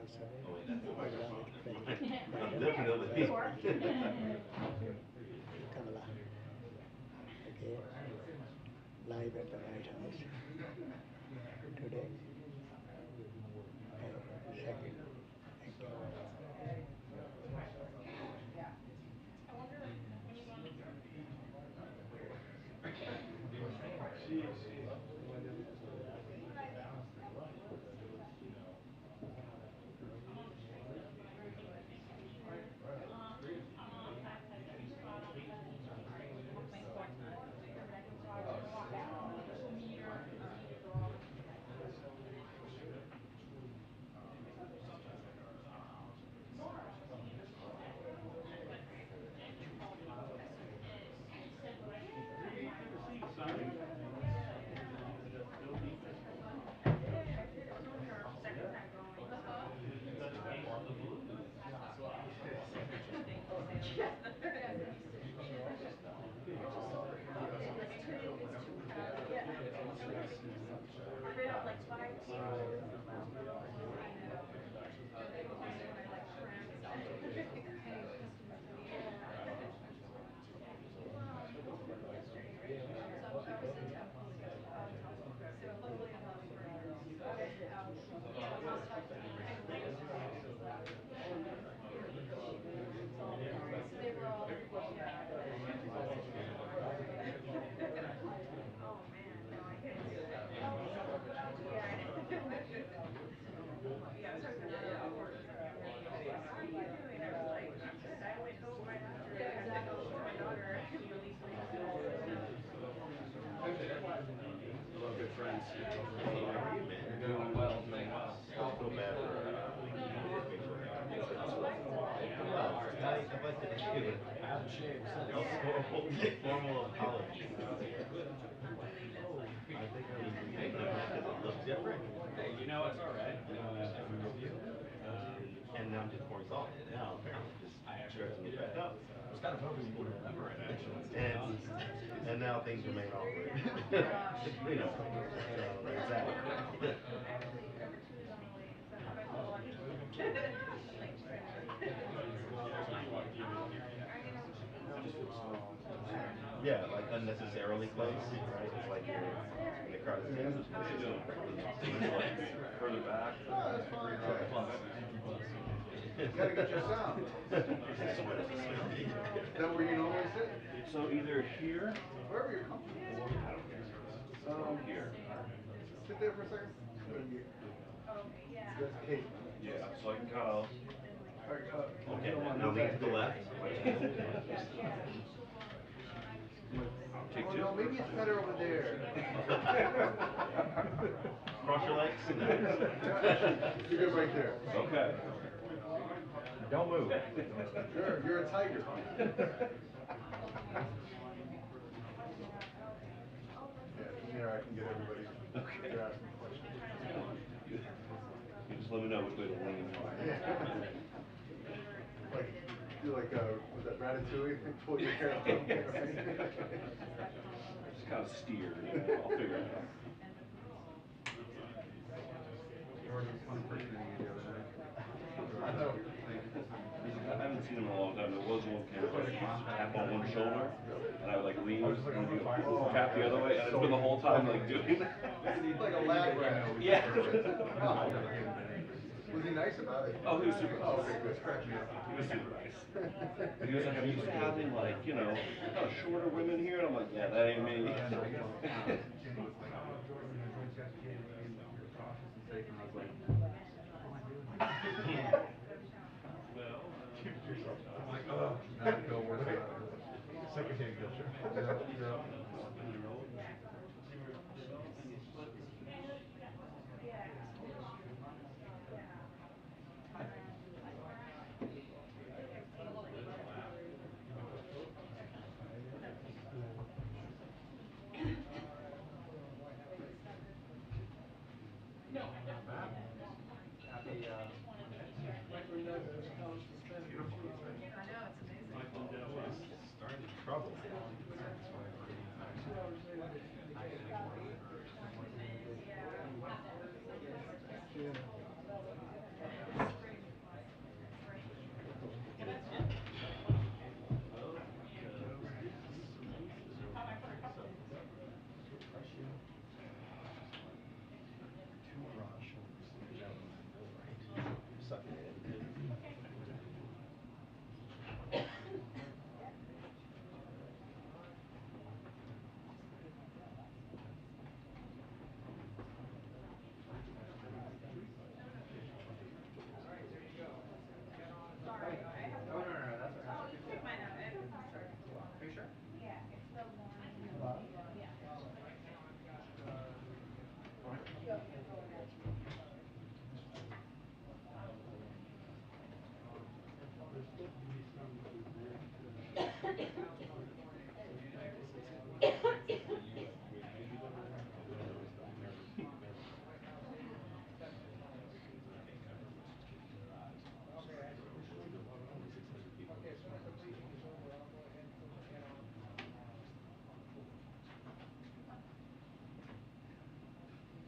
also Oh, wait, that's the along microphone. with Definitely. Kamala. Okay, live at the White House today. Okay, second. Thank you. Hello, good friends. Hey, how are you, man? Doing well, doing well. I feel bad for I'd like to issue Out of shape. a formal apology. I think I was making it because it looked different. Hey, you know, it's all right. I'm with you. And I'm just more exalted now, apparently. Just I actually dressing it back up. I was kind of hoping you would remember it, actually. And now things remain awkward. Exactly. Yeah, like unnecessarily close, right? It's like you're in the crowded space. Further back. You gotta get your sound. Is that where you normally sit? So either here Wherever you're comfortable. or here. Sit there for a second. That's Kate. Yeah, so I can kind of. Okay, now lean to the left. Take Oh two. no, maybe it's better over there. Cross your legs. You're good right there. Okay. Don't move. Sure, you're a tiger. Yeah, from there I can get everybody. Okay. They're asking questions. You just let me know which way to lean. Like, do like was that Ratatouille? Pull your hair up. Just kind of steer. Yeah, I'll figure it out. I know. I haven't seen him in a long time. There was one camera where he used to tap on one shoulder, and I would like lean and he'd go tap the other way, and it's been the whole time like doing that. He's like a lab rat. Yeah. Was he nice about it? Oh, he was super nice. Oh, okay, good. Scratch me up. He was super nice. He was like, I'm used to having like, you know, kind of shorter women here, and I'm like, yeah, that ain't me. I'm like, oh, now I feel worse about it. Secondhand guilt trip. Yeah.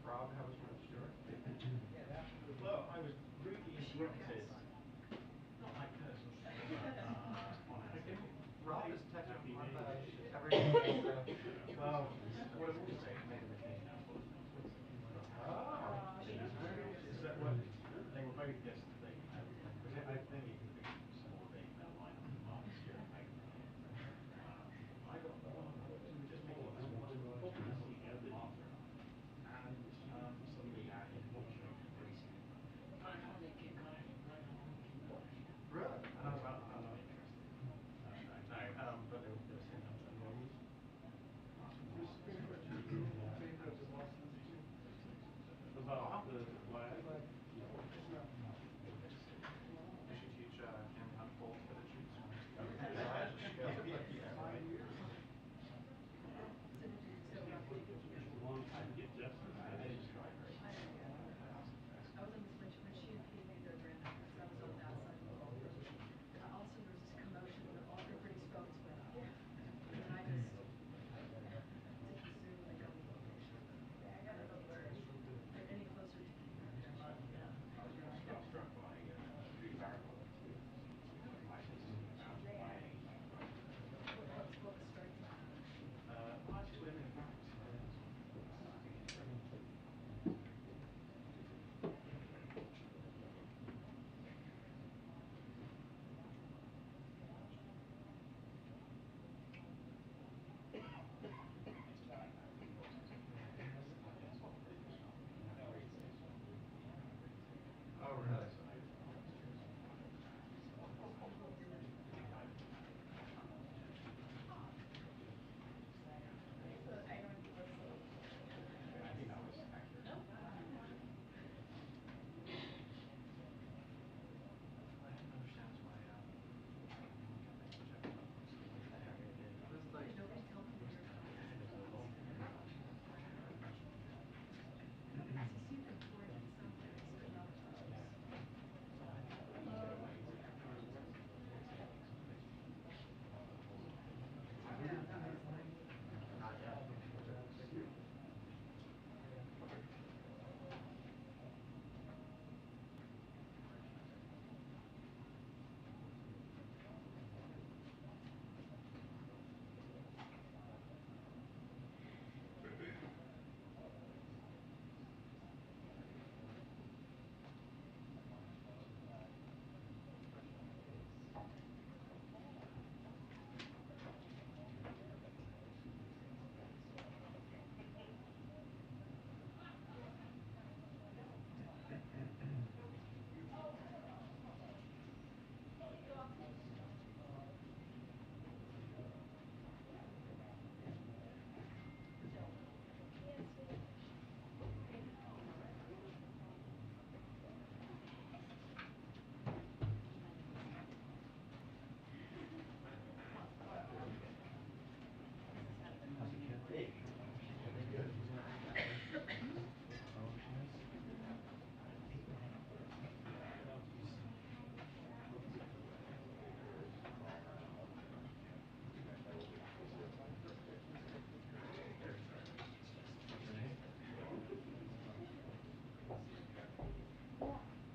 proud to have us with us, Stuart. Well, I was rudely interrupted. Not like personal, on our thing. Rob is By technically on me. every day. Well, what I will say is maybe the king now was not. Oh. Is that what they were voted yesterday? Because I then you can think some more the email line up the marks here and make them here. I got we were just making this one too Martha and I, and suddenly our inbox went crazy. Really? And I was like, I'm not interested. No, but they were saying I'm annoyed. About the flag? We should teach Ken how to fold feather sheets. Long time to get Jeff. They just try very hard. I was on this when she and Pete made their grand entrance. I was on that side of the ballroom. And all of a sudden there was this commotion and all everybody's phones went off. And I just didn't assume they got the location. I got to get any closer to Pete. I was struck by three variables. My thinking about my age. What was striking? Large women in practice. Oh, really? I think that was accurate. I don't understand why Why did nobody tell me we were coming? He seemed important in some ways, but not in others.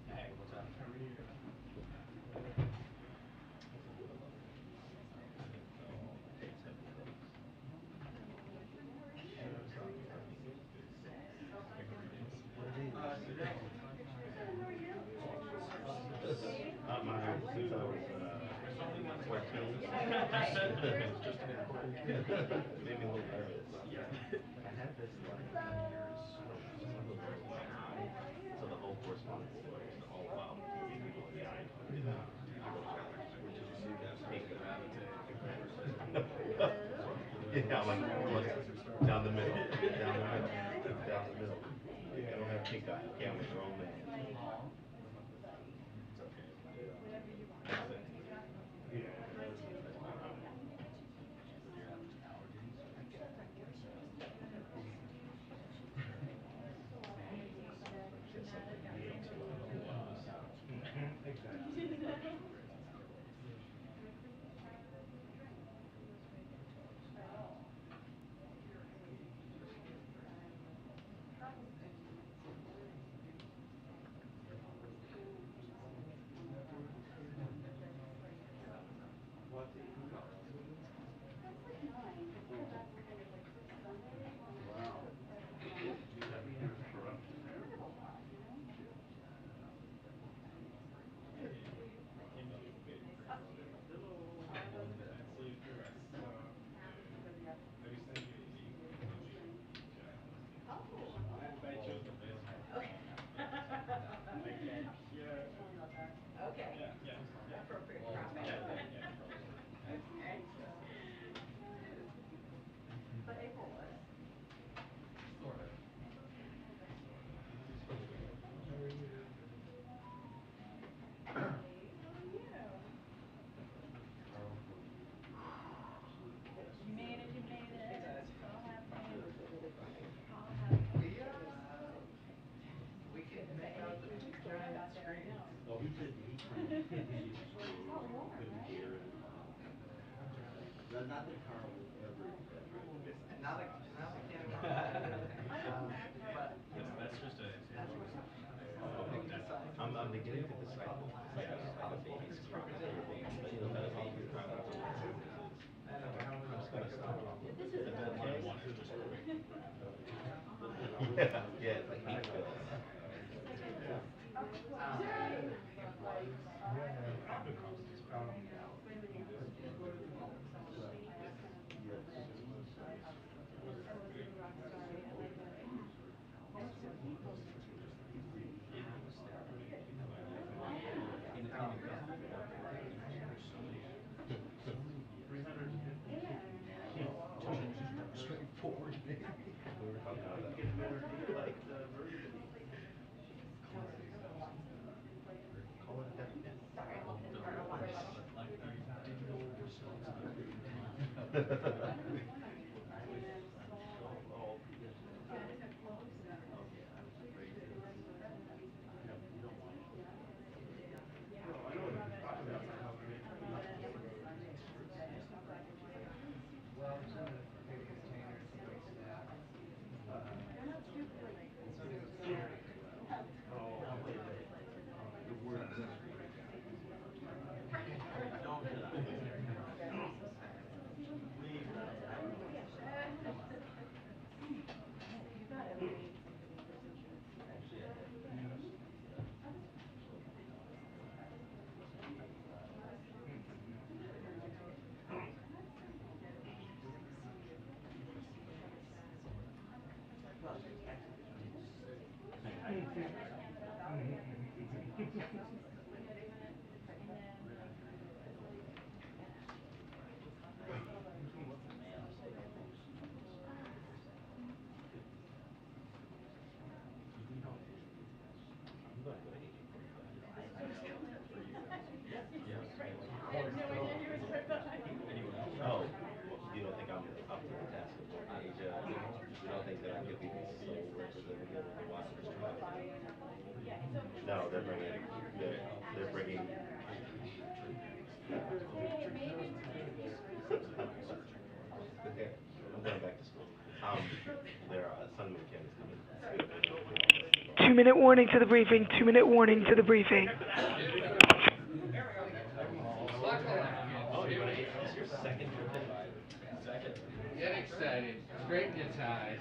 Hey, what's up? How are you? Not mine, since I was 14. Just an important Made me a little nervous. I had this like years, so the whole correspondence was all about yeah, like down the middle, down the middle, down the middle. I don't have pink eye, okay, I'm a grown man. It's okay. That's it. Not that Carl would ever miss it. Not a can of but that's just a I'm beginning to decide how the baby's crying. But you know how the baby crying when it's I'm just gonna stop. This is okay. Yeah, it's like heat bills. Straightforward, baby. We were talking about that. Like, call it a death pin. like the digital results of Well, some of the potato containers, the white snap. They're not stupid. Something was scary. The word You got everything. Oh, you don't think I'm up to the task of going to Asia? You don't think that I could be the sole representative of the Washington tribe? No, they're bringing. Okay, I'm going back to school. Their son McKim is coming. 2-minute warning to the briefing. 2-minute warning to the briefing. Oh, you're gonna, is this your second birthday? Second. Get excited. Straighten your ties.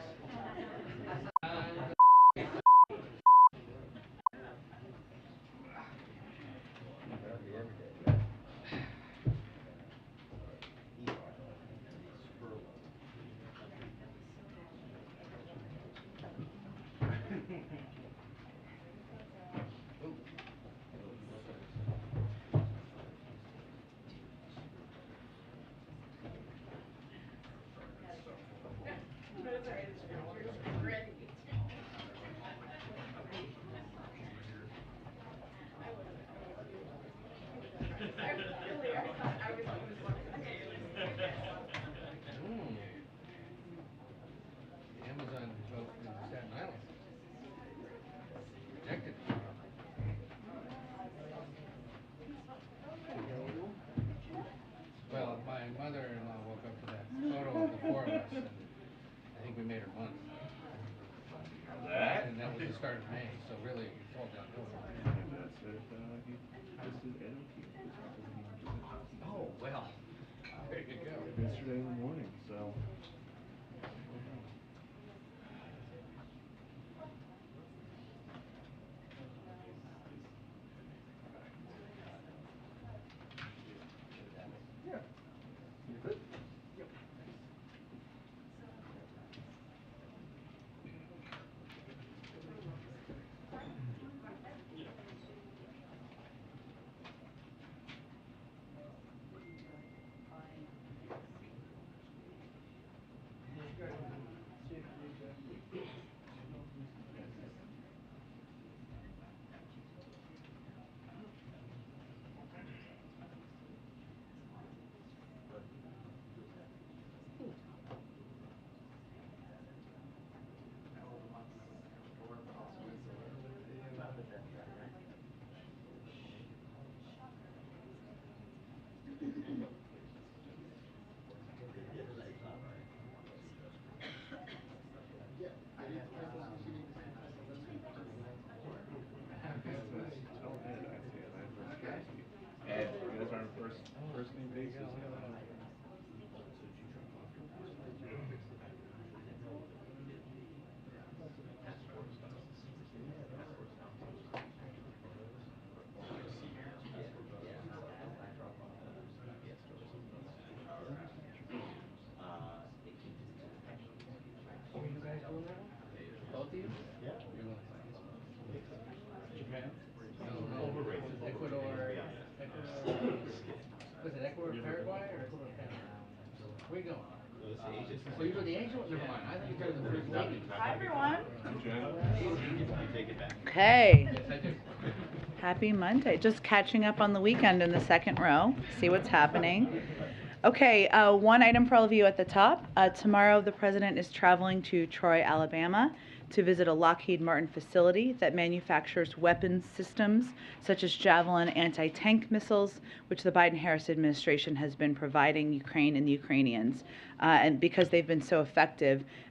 The Amazon vote in Staten Island rejected it. Well, my mother-in-law woke up to that photo of the four of us, and I think we made her month. that. And that was the start of May, so really it's all downhill. Dad said he posted NOT. Oh, well, there you go. Yesterday in the morning, so. Yeah. You good? Yep. So you were the angel? Never mind. I thought you were the first lady. Hi, everyone. You take it back. Okay. Yes, I do. Happy Monday. Just catching up on the weekend in the second row. See what's happening. Okay, one item for all of you at the top. Tomorrow, the president is traveling to Troy, Alabama, to visit a Lockheed Martin facility that manufactures weapons systems such as Javelin anti-tank missiles, which the Biden-Harris administration has been providing Ukraine and the Ukrainians, and because they've been so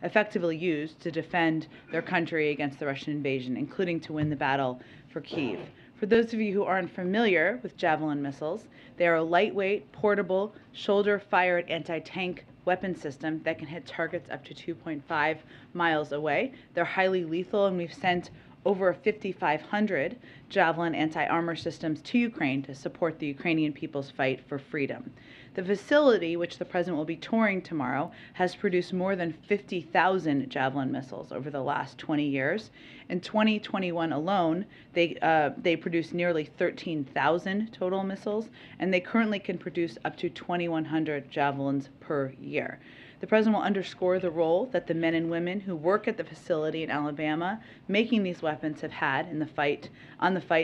effectively used to defend their country against the Russian invasion, including to win the battle for Kyiv. For those of you who aren't familiar with Javelin missiles, they are a lightweight, portable, shoulder-fired anti-tank weapon system that can hit targets up to 2.5 miles away. They're highly lethal, and we've sent over 5,500 Javelin anti-armor systems to Ukraine to support the Ukrainian people's fight for freedom. The facility, which the president will be touring tomorrow, has produced more than 50,000 Javelin missiles over the last 20 years. In 2021 alone, they produced nearly 13,000 total missiles, and they currently can produce up to 2,100 Javelins per year. The president will underscore the role that the men and women who work at the facility in Alabama making these weapons have had in the fight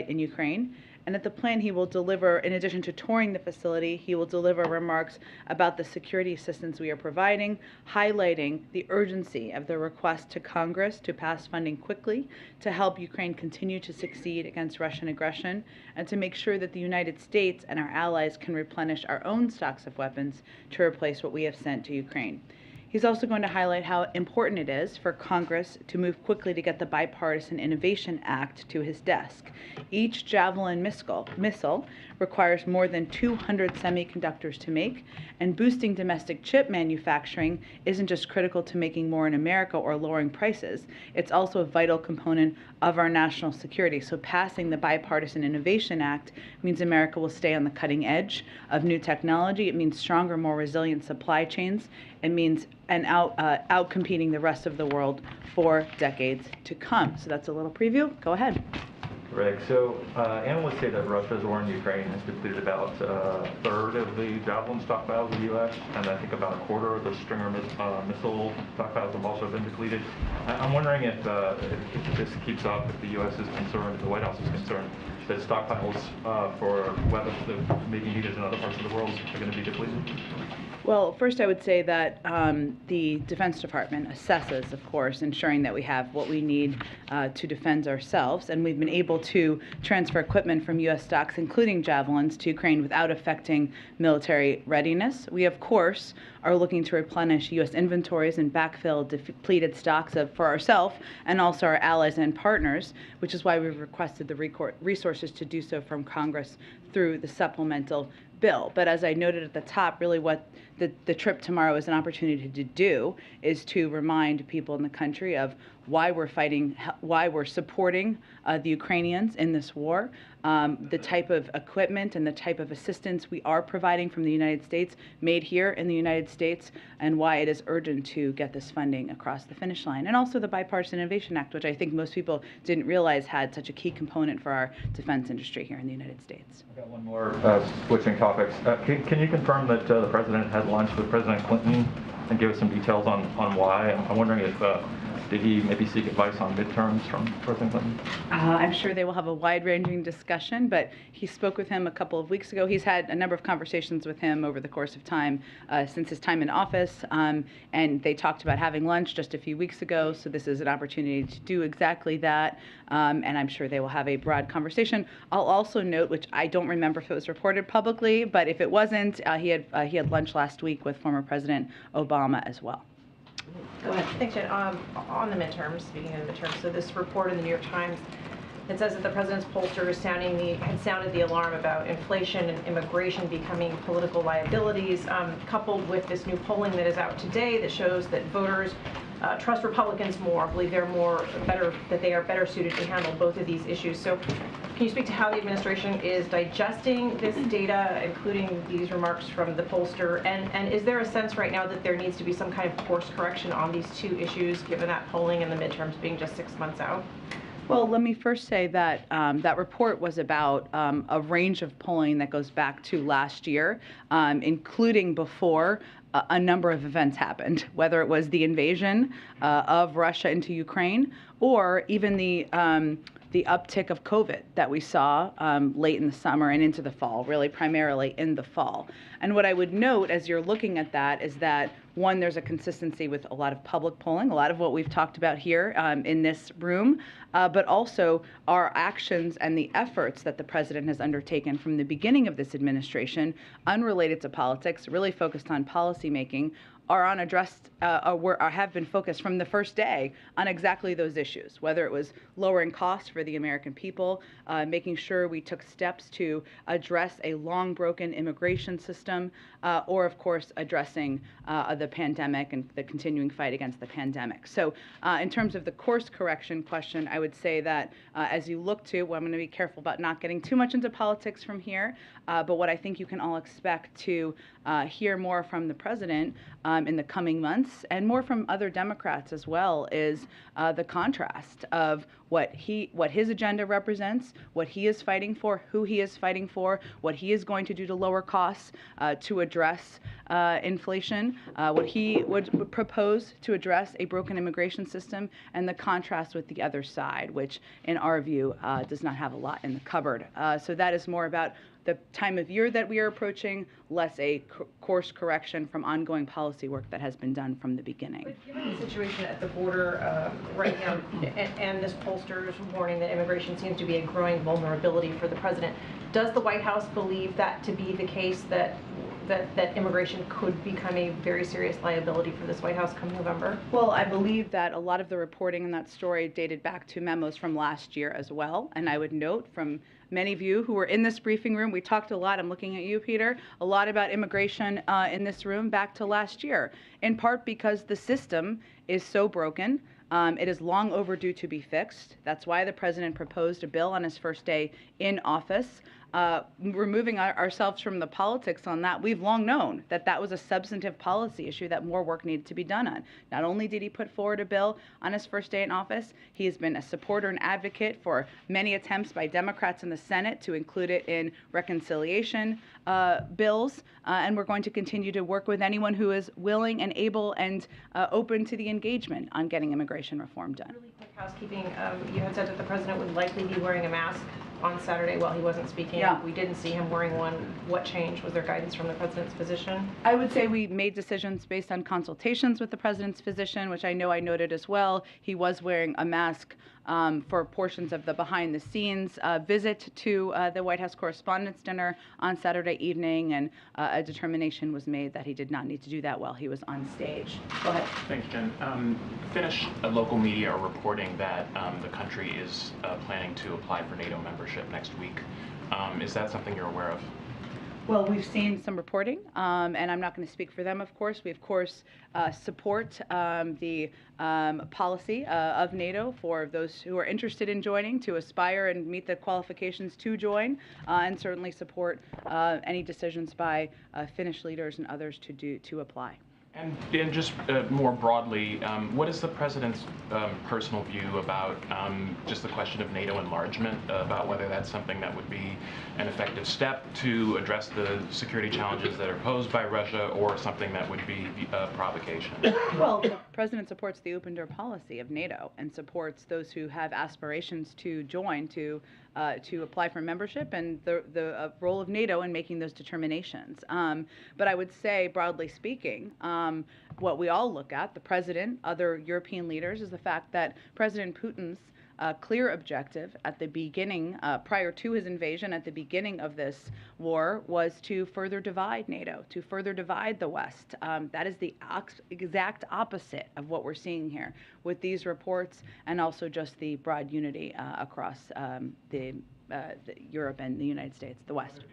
in Ukraine. And at the plan, he will deliver, in addition to touring the facility, he will deliver remarks about the security assistance we are providing, highlighting the urgency of the request to Congress to pass funding quickly to help Ukraine continue to succeed against Russian aggression, and to make sure that the United States and our allies can replenish our own stocks of weapons to replace what we have sent to Ukraine. He's also going to highlight how important it is for Congress to move quickly to get the Bipartisan Innovation Act to his desk. Each Javelin missile requires more than 200 semiconductors to make, and boosting domestic chip manufacturing isn't just critical to making more in America or lowering prices, it's also a vital component of our national security. So passing the Bipartisan Innovation Act means America will stay on the cutting edge of new technology. It means stronger, more resilient supply chains. It means out-competing the rest of the world for decades to come. So that's a little preview. Go ahead. Greg, so analysts say that Russia's war in Ukraine has depleted about a third of the Javelin stockpiles of the U.S., and I think about a quarter of the Stinger missile stockpiles have also been depleted. I'm wondering if this keeps up, if the U.S. is concerned, if the White House is concerned, that stockpiles for weapons that may be needed in other parts of the world are going to be depleted. Well, first I would say that the Defense Department assesses, of course, ensuring that we have what we need to defend ourselves, and we've been able to transfer equipment from U.S. stocks, including Javelins, to Ukraine without affecting military readiness. We, of course, are looking to replenish U.S. inventories and backfill depleted stocks for ourselves and also our allies and partners, which is why we've requested the resources to do so from Congress through the supplemental bill. But as I noted at the top, really what the trip tomorrow is an opportunity to do is to remind people in the country of why we're fighting, why we're supporting the Ukrainians in this war, the type of equipment and the type of assistance we are providing from the United States, made here in the United States, and why it is urgent to get this funding across the finish line. And also the Bipartisan Innovation Act, which I think most people didn't realize had such a key component for our defense industry here in the United States. I've got one more switching topics. Can you confirm that the president had lunch with President Clinton and give us some details on why? I'm wondering if did he maybe seek advice on midterms from President Clinton? I'm sure they will have a wide-ranging discussion, but he spoke with him a couple of weeks ago. He's had a number of conversations with him over the course of time since his time in office, and they talked about having lunch just a few weeks ago, so this is an opportunity to do exactly that, and I'm sure they will have a broad conversation. I'll also note, which I don't remember if it was reported publicly, but if it wasn't, he had lunch last week with former President Obama as well. Go ahead. Thanks, Jen. On the midterms, speaking of the midterms, so this report in the New York Times, it says that the president's pollster had sounded the alarm about inflation and immigration becoming political liabilities, coupled with this new polling that is out today that shows that voters trust Republicans more, believe that they are better suited to handle both of these issues. So can you speak to how the administration is digesting this data, including these remarks from the pollster? And is there a sense right now that there needs to be some kind of course correction on these two issues, given that polling and the midterms being just 6 months out? Well, let me first say that that report was about a range of polling that goes back to last year, including before a number of events happened, whether it was the invasion of Russia into Ukraine or even the uptick of COVID that we saw late in the summer and into the fall, really primarily in the fall. And what I would note as you're looking at that is that, one, there's a consistency with a lot of public polling, a lot of what we've talked about here in this room, but also our actions and the efforts that the president has undertaken from the beginning of this administration, unrelated to politics, really focused on policymaking, are unaddressed or have been focused from the first day on exactly those issues, whether it was lowering costs for the American people, making sure we took steps to address a long broken immigration system, or of course addressing the pandemic and the continuing fight against the pandemic. So in terms of the course correction question, I would say that as you look to, well, I'm going to be careful about not getting too much into politics from here, but what I think you can all expect to hear more from the president in the coming months, and more from other Democrats as well, is the contrast of what his agenda represents, what he is fighting for, who he is fighting for, what he is going to do to lower costs, to address inflation, what he would propose to address a broken immigration system, and the contrast with the other side, which in our view does not have a lot in the cupboard. So that is more about the time of year that we are approaching, less a course correction from ongoing policy work that has been done from the beginning. But given the situation at the border right now, and this pollster's warning that immigration seems to be a growing vulnerability for the president, does the White House believe that to be the case, that immigration could become a very serious liability for this White House come November? Well, I believe that a lot of the reporting in that story dated back to memos from last year as well. And I would note from many of you who were in this briefing room, we talked a lot, I'm looking at you, Peter, a lot about immigration in this room back to last year, in part because the system is so broken. It is long overdue to be fixed. That's why the president proposed a bill on his first day in office. Removing ourselves from the politics on that, we've long known that that was a substantive policy issue that more work needed to be done on. Not only did he put forward a bill on his first day in office, he has been a supporter and advocate for many attempts by Democrats in the Senate to include it in reconciliation bills, and we're going to continue to work with anyone who is willing and able and open to the engagement on getting immigration reform done. Really quick housekeeping, you had said that the president would likely be wearing a mask on Saturday while he wasn't speaking. Yeah. We didn't see him wearing one. What changed? Was there guidance from the president's physician? I would say we made decisions based on consultations with the president's physician, which I know I noted as well. He was wearing a mask for portions of the behind-the-scenes visit to the White House Correspondents' Dinner on Saturday evening, and a determination was made that he did not need to do that while he was on stage. Go ahead. Thanks, Jen. Finnish local media are reporting that the country is planning to apply for NATO membership next week. Is that something you're aware of? Well, we've seen some reporting, and I'm not going to speak for them, of course. We, of course, support the policy of NATO for those who are interested in joining to aspire and meet the qualifications to join, and certainly support any decisions by Finnish leaders and others to apply. And just more broadly, what is the president's personal view about just the question of NATO enlargement, about whether that's something that would be an effective step to address the security challenges that are posed by Russia, or something that would be a provocation? Well, the president supports the open door policy of NATO and supports those who have aspirations to join to apply for membership, and the role of NATO in making those determinations. But I would say, broadly speaking, what we all look at, the president, other European leaders, is the fact that President Putin's clear objective at the beginning, prior to his invasion, at the beginning of this war, was to further divide NATO, to further divide the West. That is the exact opposite of what we're seeing here with these reports, and also just the broad unity across Europe and the United States, the West.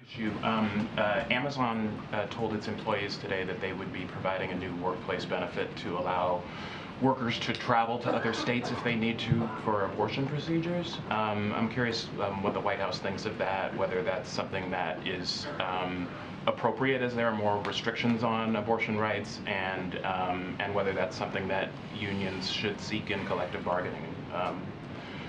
Amazon told its employees today that they would be providing a new workplace benefit to allow workers to travel to other states if they need to for abortion procedures. I'm curious what the White House thinks of that, whether that's something that is appropriate as there are more restrictions on abortion rights, and whether that's something that unions should seek in collective bargaining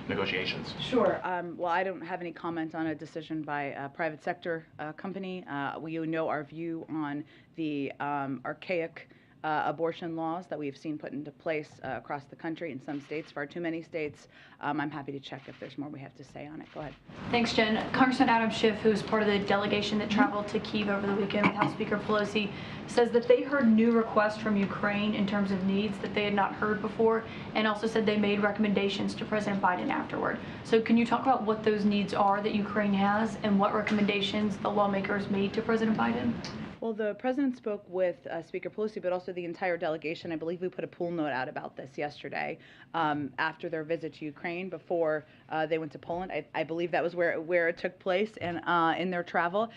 negotiations? Sure. Well, I don't have any comment on a decision by a private sector company. You know our view on the archaic abortion laws that we've seen put into place across the country in some states, far too many states. I'm happy to check if there's more we have to say on it. Go ahead. Thanks, Jen. Congressman Adam Schiff, who's part of the delegation that traveled to Kyiv over the weekend with House Speaker Pelosi, says that they heard new requests from Ukraine in terms of needs that they had not heard before, and also said they made recommendations to President Biden afterward. So can you talk about what those needs are that Ukraine has and what recommendations the lawmakers made to President Biden? Well, the president spoke with Speaker Pelosi, but also the entire delegation. I believe we put a pool note out about this yesterday after their visit to Ukraine before they went to Poland. I believe that was where it took place and in their travel.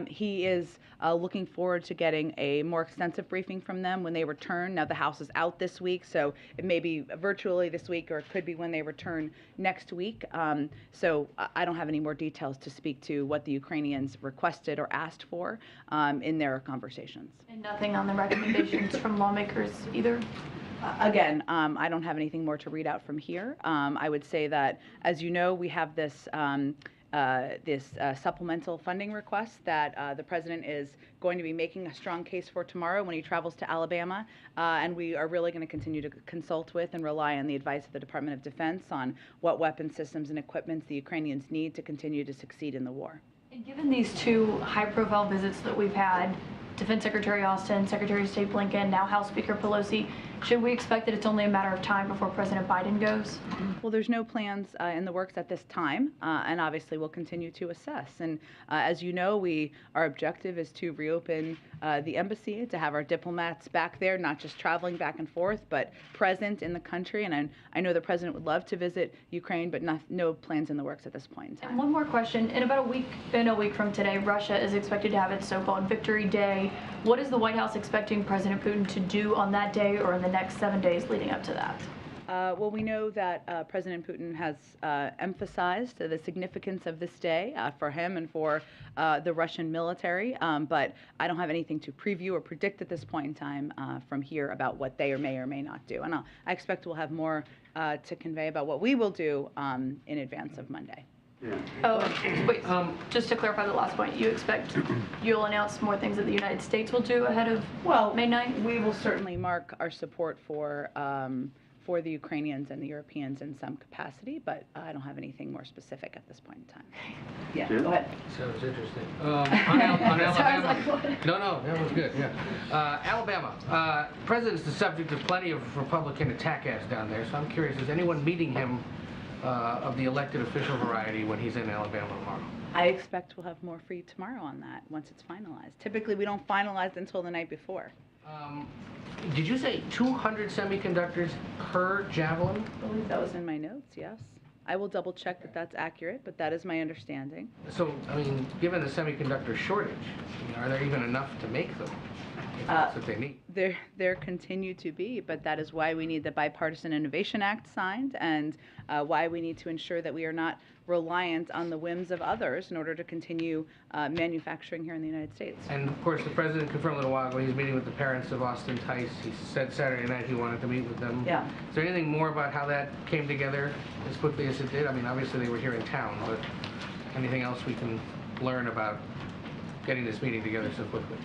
He is looking forward to getting a more extensive briefing from them when they return. Now, the House is out this week, so it may be virtually this week, or it could be when they return next week. So I don't have any more details to speak to what the Ukrainians requested or asked for in their conversations. And nothing on the recommendations from lawmakers either? Again, I don't have anything more to read out from here. I would say that, as you know, we have this supplemental funding request that the president is going to be making a strong case for tomorrow when he travels to Alabama, and we are really going to continue to consult with and rely on the advice of the Department of Defense on what weapon systems and equipment the Ukrainians need to continue to succeed in the war. And given these two high-profile visits that we've had, Defense Secretary Austin, Secretary of State Blinken, now House Speaker Pelosi, should we expect that it's only a matter of time before President Biden goes? Well, there's no plans in the works at this time, and obviously we'll continue to assess. And as you know, our objective is to reopen the embassy, to have our diplomats back there, not just traveling back and forth, but present in the country. And I know the president would love to visit Ukraine, but no plans in the works at this point in time. And one more question. In about a week from today, Russia is expected to have its so-called Victory Day. What is the White House expecting President Putin to do on that day or in the next 7 days leading up to that? Well, we know that President Putin has emphasized the significance of this day for him and for the Russian military, but I don't have anything to preview or predict at this point in time from here about what they may or may not do. And I expect we'll have more to convey about what we will do in advance of Monday. Yeah. Oh, wait, just to clarify the last point, you expect you'll announce more things that the United States will do ahead of May 9th? We will certainly mark our support for the Ukrainians and the Europeans in some capacity, but I don't have anything more specific at this point in time. Yeah, go ahead. Sounds interesting. On Alabama. No, that was good, yeah. Alabama. President's the subject of plenty of Republican attack ads down there, so I'm curious, is anyone meeting him of the elected official variety when he's in Alabama tomorrow? I expect we'll have more for you tomorrow on that once it's finalized. Typically, we don't finalize until the night before. Did you say 200 semiconductors per Javelin? I believe that was in my notes, yes. I will double check that that's accurate, but that is my understanding. So, I mean, given the semiconductor shortage, are there even enough to make them? If that's what they need. There continue to be, but that is why we need the Bipartisan Innovation Act signed and why we need to ensure that we are not reliant on the whims of others in order to continue manufacturing here in the United States. And of course, the president confirmed a little while ago he's meeting with the parents of Austin Tice. He said Saturday night he wanted to meet with them. Yeah. Is there anything more about how that came together as quickly as it did? I mean, obviously they were here in town, but anything else we can learn about getting this meeting together so quickly?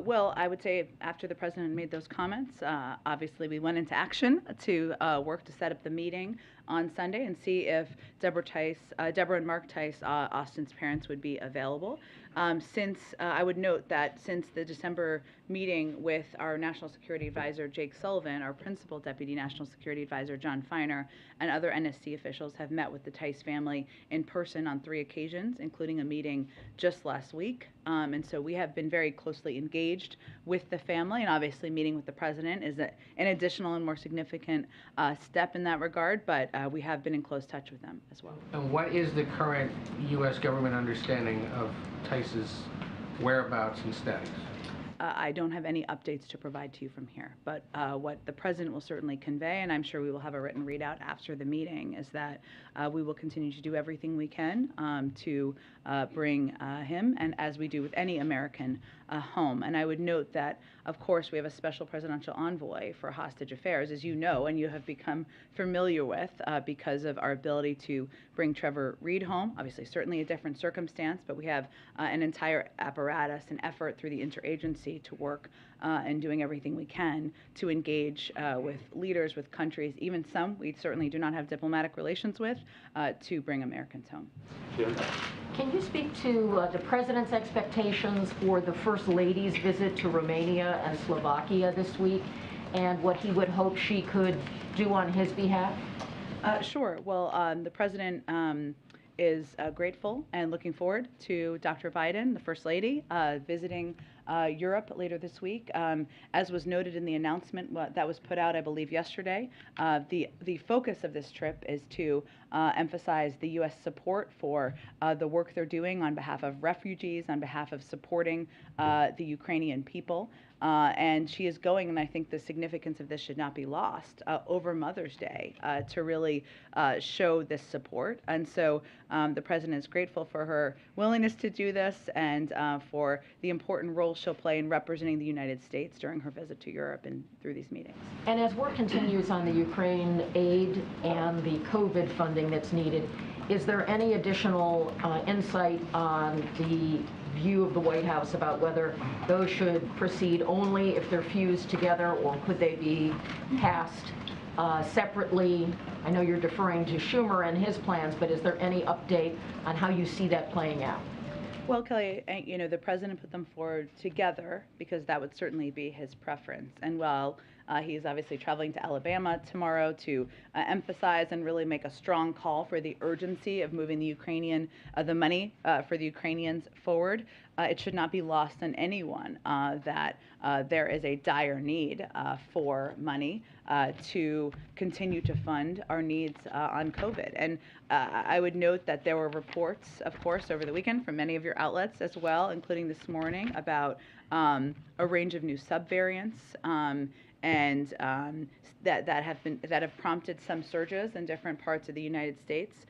Well, I would say after the president made those comments, obviously we went into action to work to set up the meeting on Sunday and see if Deborah and Mark Tice, Austin's parents, would be available. I would note that since the December meeting with our National Security Advisor, Jake Sullivan, our Principal Deputy National Security Advisor, John Feiner, and other NSC officials have met with the Tice family in person on 3 occasions, including a meeting just last week. And so we have been very closely engaged with the family, and obviously meeting with the president is an additional and more significant step in that regard, but we have been in close touch with them as well. And what is the current U.S. government understanding of Tice's whereabouts and status? I don't have any updates to provide to you from here. But what the president will certainly convey, and I'm sure we will have a written readout after the meeting, is that we will continue to do everything we can to bring him, and as we do with any American, home. And I would note that, of course, we have a special presidential envoy for hostage affairs, as you know, and you have become familiar with because of our ability to bring Trevor Reed home. Obviously, certainly a different circumstance, but we have an entire apparatus and effort through the interagency to work and doing everything we can to engage with leaders, with countries, even some we certainly do not have diplomatic relations with, to bring Americans home. Can you speak to the President's expectations for the First Lady's visit to Romania and Slovakia this week, and what he would hope she could do on his behalf? Sure. Well, the President is grateful and looking forward to Dr. Biden, the First Lady, visiting Europe later this week. As was noted in the announcement that was put out, I believe, yesterday, the focus of this trip is to emphasize the U.S. support for the work they're doing on behalf of refugees, on behalf of supporting the Ukrainian people. And she is going, and I think the significance of this should not be lost, over Mother's Day to really show this support. And so the President is grateful for her willingness to do this and for the important role she'll play in representing the United States during her visit to Europe and through these meetings. And as work continues on the Ukraine aid and the COVID funding that's needed, is there any additional insight on the view of the White House about whether those should proceed only if they're fused together, or could they be passed separately? I know you're deferring to Schumer and his plans, but is there any update on how you see that playing out? Well, Kelly, you know, the President put them forward together because that would certainly be his preference. And while he's obviously traveling to Alabama tomorrow to emphasize and really make a strong call for the urgency of moving the money for the Ukrainians forward, it should not be lost on anyone that there is a dire need for money to continue to fund our needs on COVID. And I would note that there were reports, of course, over the weekend from many of your outlets as well, including this morning, about a range of new subvariants and that have prompted some surges in different parts of the United States.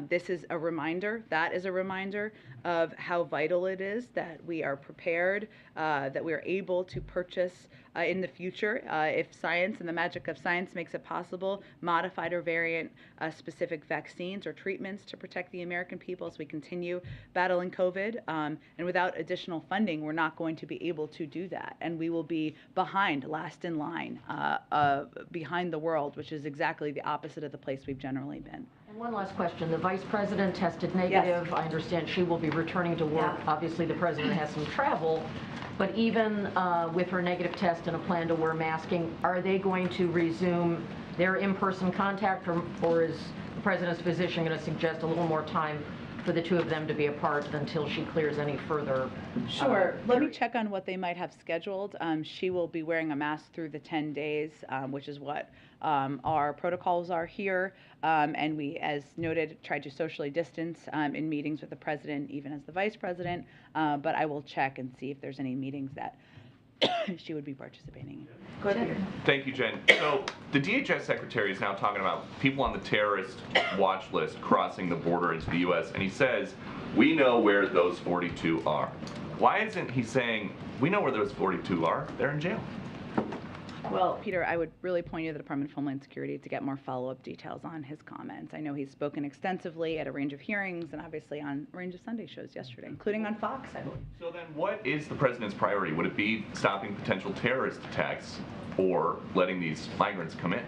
This is a reminder. That is a reminder of how vital it is that we are prepared, that we are able to purchase in the future, if science and the magic of science makes it possible, modified or variant specific vaccines or treatments to protect the American people as we continue battling COVID. And without additional funding, we're not going to be able to do that. And we will be behind, last in line, behind the world, which is exactly the opposite of the place we've generally been. And one last question. The Vice President tested negative. Yes. I understand she will be returning to work. Yeah. Obviously, the President has some travel. But even with her negative test and a plan to wear masking, are they going to resume their in-person contact, or is the President's physician going to suggest a little more time for the two of them to be apart until she clears any further? Sure. Let me check on what they might have scheduled. She will be wearing a mask through the 10 days, which is what our protocols are here. And we, as noted, tried to socially distance in meetings with the President, even as the Vice President. But I will check and see if there's any meetings that she would be participating in. Go ahead, Peter. Thank you, Jen. So the DHS Secretary is now talking about people on the terrorist watch list crossing the border into the U.S., and he says, we know where those 42 are. Why isn't he saying, we know where those 42 are, they're in jail? Well, Peter, I would really point you to the Department of Homeland Security to get more follow-up details on his comments. I know he's spoken extensively at a range of hearings and obviously on a range of Sunday shows yesterday, including on Fox, I believe. So then what is the President's priority? Would it be stopping potential terrorist attacks or letting these migrants come in?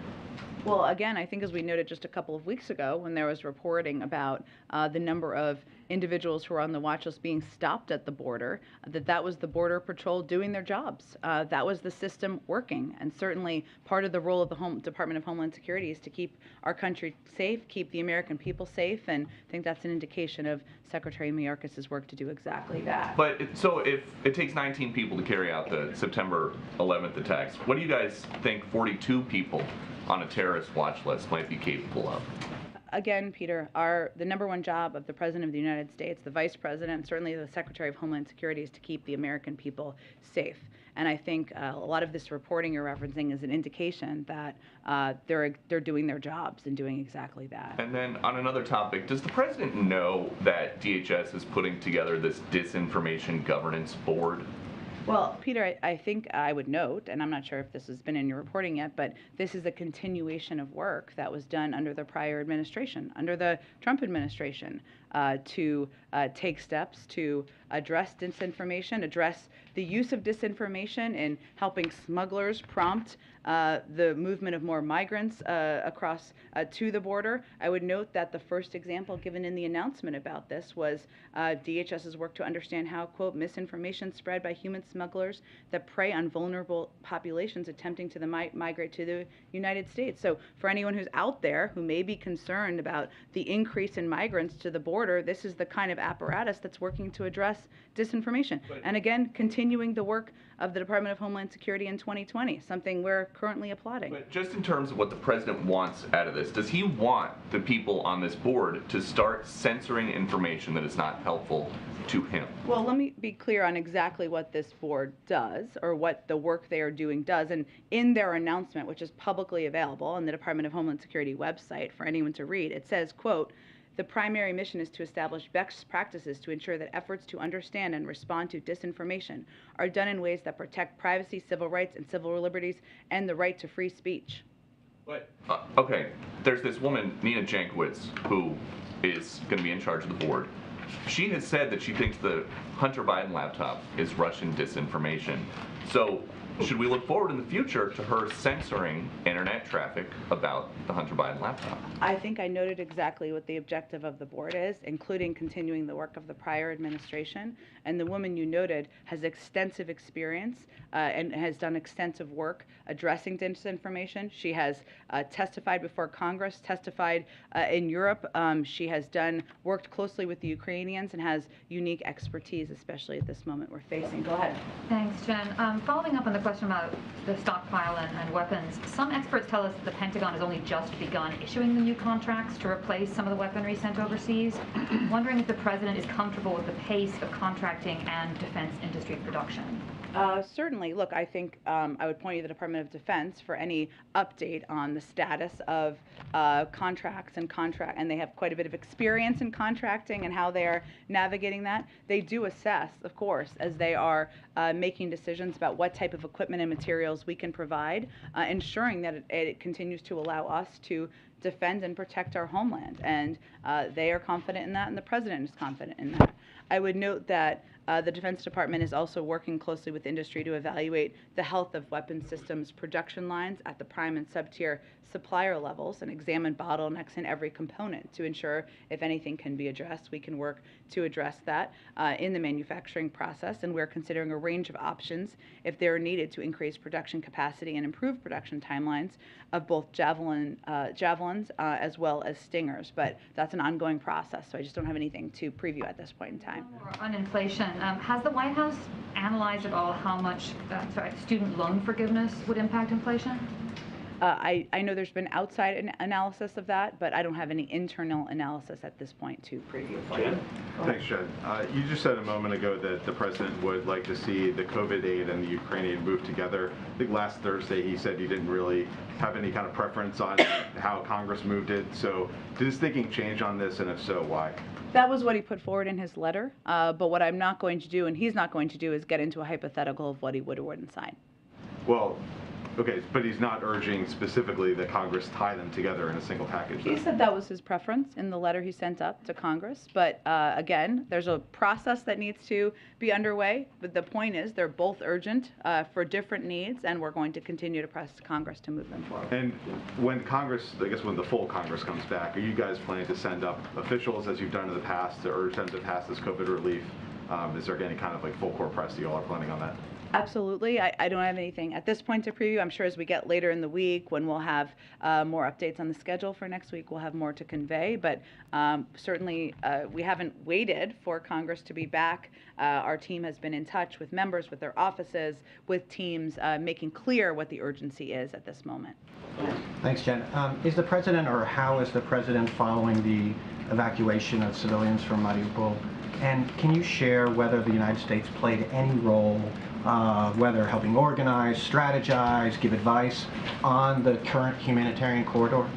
Well, again, I think as we noted just a couple of weeks ago when there was reporting about the number of individuals who are on the watch list being stopped at the border, that was the Border Patrol doing their jobs. That was the system working. And certainly part of the role of the Department of Homeland Security is to keep our country safe, keep the American people safe, and I think that's an indication of Secretary Mayorkas's work to do exactly that. But so if it takes 19 people to carry out the September 11th attacks, what do you guys think 42 people on a terrorist watch list might be capable of? Again, Peter, the number one job of the President of the United States, the Vice President, and certainly the Secretary of Homeland Security is to keep the American people safe. And I think a lot of this reporting you're referencing is an indication that they're doing their jobs and doing exactly that. And then on another topic, does the president know that DHS is putting together this Disinformation Governance Board? Well, Peter, I think I would note, and I'm not sure if this has been in your reporting yet, but this is a continuation of work that was done under the prior administration, under the Trump administration, to take steps to address disinformation, address the use of disinformation in helping smugglers prompt the movement of more migrants across to the border. I would note that the first example given in the announcement about this was DHS's work to understand how, quote, misinformation spread by human smugglers that prey on vulnerable populations attempting to migrate to the United States. So for anyone who's out there who may be concerned about the increase in migrants to the border, this is the kind of apparatus that's working to address disinformation. And again, continuing the work of the Department of Homeland Security in 2020, something we're currently applauding. But just in terms of what the president wants out of this, does he want the people on this board to start censoring information that is not helpful to him? Well, let me be clear on exactly what this board does, or what the work they are doing does. And in their announcement, which is publicly available on the Department of Homeland Security website for anyone to read, it says, quote, the primary mission is to establish best practices to ensure that efforts to understand and respond to disinformation are done in ways that protect privacy, civil rights, and civil liberties, and the right to free speech. But, okay, there's this woman, Nina Jankowicz, who is going to be in charge of the board. She has said that she thinks the Hunter Biden laptop is Russian disinformation. So, should we look forward in the future to her censoring internet traffic about the Hunter Biden laptop? I think I noted exactly what the objective of the board is, including continuing the work of the prior administration. And the woman you noted has extensive experience and has done extensive work addressing disinformation. She has testified before Congress, testified in Europe. She has worked closely with the Ukrainians and has unique expertise, especially at this moment we're facing. Go ahead. Thanks, Jen. Following up on the question about the stockpile and weapons, some experts tell us that the Pentagon has only just begun issuing the new contracts to replace some of the weaponry sent overseas. Wondering if the president is comfortable with the pace of contracting and defense industry production. Certainly. Look, I think I would point you to the Department of Defense for any update on the status of contracts and they have quite a bit of experience in contracting and how they are navigating that. They do assess, of course, as they are making decisions about what type of equipment and materials we can provide, ensuring that it continues to allow us to defend and protect our homeland. And they are confident in that, and the president is confident in that. I would note that the Defense Department is also working closely with industry to evaluate the health of weapons systems production lines at the prime and sub-tier supplier levels and examine bottlenecks in every component to ensure if anything can be addressed, we can work to address that in the manufacturing process. And we're considering a range of options if they are needed to increase production capacity and improve production timelines of both javelins as well as Stingers. But that's an ongoing process, so I just don't have anything to preview at this point in time. On inflation, has the White House analyzed at all how much student loan forgiveness would impact inflation? I know there's been outside analysis of that, but I don't have any internal analysis at this point to preview. Jen? Thanks, Jen. You just said a moment ago that the president would like to see the COVID aid and the Ukraine aid move together. I think last Thursday he said he didn't really have any kind of preference on how Congress moved it. So did his thinking change on this, and if so, why? That was what he put forward in his letter, but what I'm not going to do, and he's not going to do, is get into a hypothetical of what he would or wouldn't sign. Well, okay, but he's not urging specifically that Congress tie them together in a single package. He said that was his preference in the letter he sent up to Congress, but again, there's a process that needs to be underway, but the point is they're both urgent for different needs, and we're going to continue to press Congress to move them forward. And when Congress, I guess when the full Congress comes back, are you guys planning to send up officials, as you've done in the past, to urge them to pass this COVID relief? Is there any kind of like full court press that you all are planning on that? Absolutely. I don't have anything at this point to preview. I'm sure as we get later in the week, when we'll have more updates on the schedule for next week, we'll have more to convey. But certainly, we haven't waited for Congress to be back. Our team has been in touch with members, with their offices, with teams, making clear what the urgency is at this moment. Thanks, Jen. Is the president, or how is the president following the evacuation of civilians from Mariupol? And can you share whether the United States played any role whether helping organize, strategize, give advice on the current humanitarian corridor?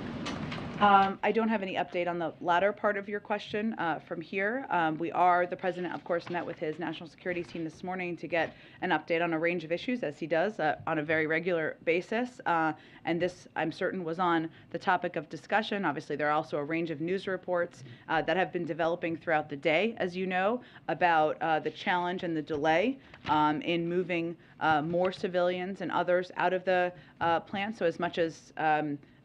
I don't have any update on the latter part of your question from here. The president, of course, met with his national security team this morning to get an update on a range of issues, as he does on a very regular basis. And this, I'm certain, was on the topic of discussion. Obviously, there are also a range of news reports that have been developing throughout the day, as you know, about the challenge and the delay in moving more civilians and others out of the plant. So as much as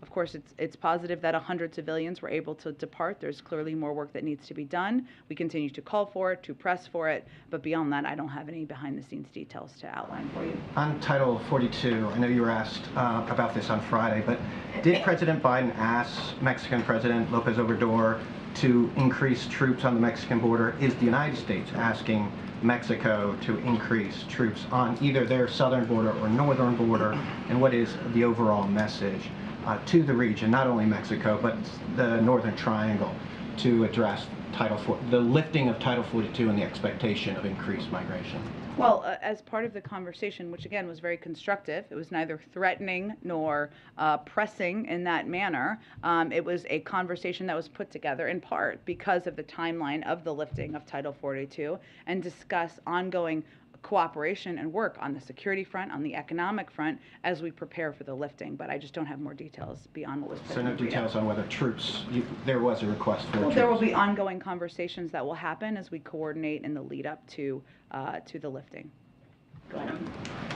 of course, it's positive that 100 civilians were able to depart. There's clearly more work that needs to be done. We continue to call for it, to press for it, but beyond that, I don't have any behind-the-scenes details to outline for you. On Title 42, I know you were asked about this on Friday, but did President Biden ask Mexican President López Obrador to increase troops on the Mexican border? Is the United States asking Mexico to increase troops on either their southern border or northern border? And what is the overall message to the region, not only Mexico, but the Northern Triangle, to address the lifting of Title 42 and the expectation of increased migration? Well, as part of the conversation, which again was very constructive, it was neither threatening nor pressing in that manner. It was a conversation that was put together in part because of the timeline of the lifting of Title 42 and discuss ongoing cooperation and work on the security front, on the economic front, as we prepare for the lifting. But I just don't have more details beyond what was So no details on whether troops, there was a request for troops? There will be ongoing conversations that will happen as we coordinate in the lead up to the lifting. Go ahead.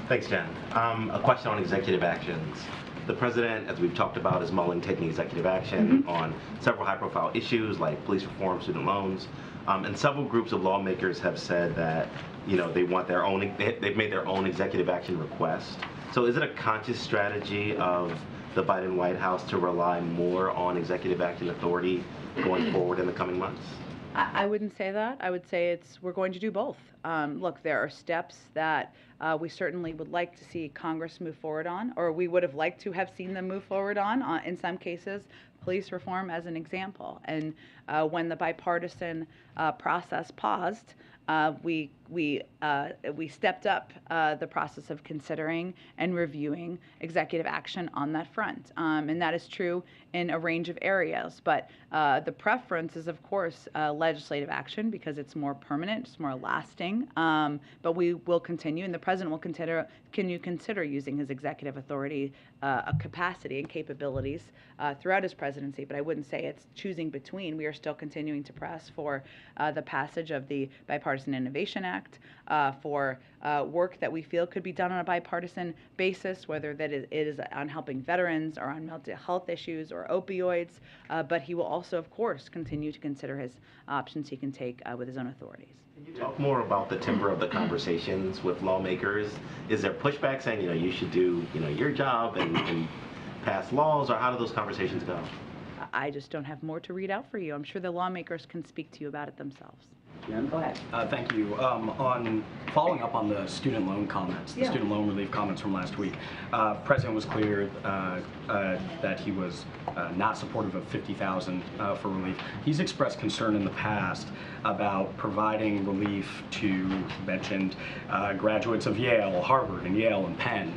Thanks, Jen. A question on executive actions. The president, as we've talked about, is mulling taking executive action on several high-profile issues like police reform, student loans, and several groups of lawmakers have said that they want their own. They've made their own executive action request. So, is it a conscious strategy of the Biden White House to rely more on executive action authority going forward in the coming months? I wouldn't say that. I would say we're going to do both. Look, there are steps that we certainly would like to see Congress move forward on, or we would have liked to have seen them move forward on, in some cases, police reform as an example. And when the bipartisan process paused, we stepped up the process of considering and reviewing executive action on that front. And that is true in a range of areas. But the preference is, of course, legislative action because it's more permanent, it's more lasting. But we will continue, and the president will consider using his executive authority, capacity and capabilities throughout his presidency. But I wouldn't say it's choosing between. We are still continuing to press for the passage of the Bipartisan Innovation Act, for work that we feel could be done on a bipartisan basis, whether that it is on helping veterans or on mental health issues or opioids. But he will also, of course, continue to consider his options he can take with his own authorities. Can you talk more about the timbre of the conversations with lawmakers? Is there pushback saying, you should do, your job and pass laws, or how do those conversations go? I just don't have more to read out for you. I'm sure the lawmakers can speak to you about it themselves. Go ahead. Thank you. On following up on the student loan comments, the student loan relief comments from last week, President was clear that he was not supportive of $50,000 for relief. He's expressed concern in the past about providing relief to mentioned graduates of Yale, Harvard, and Yale and Penn.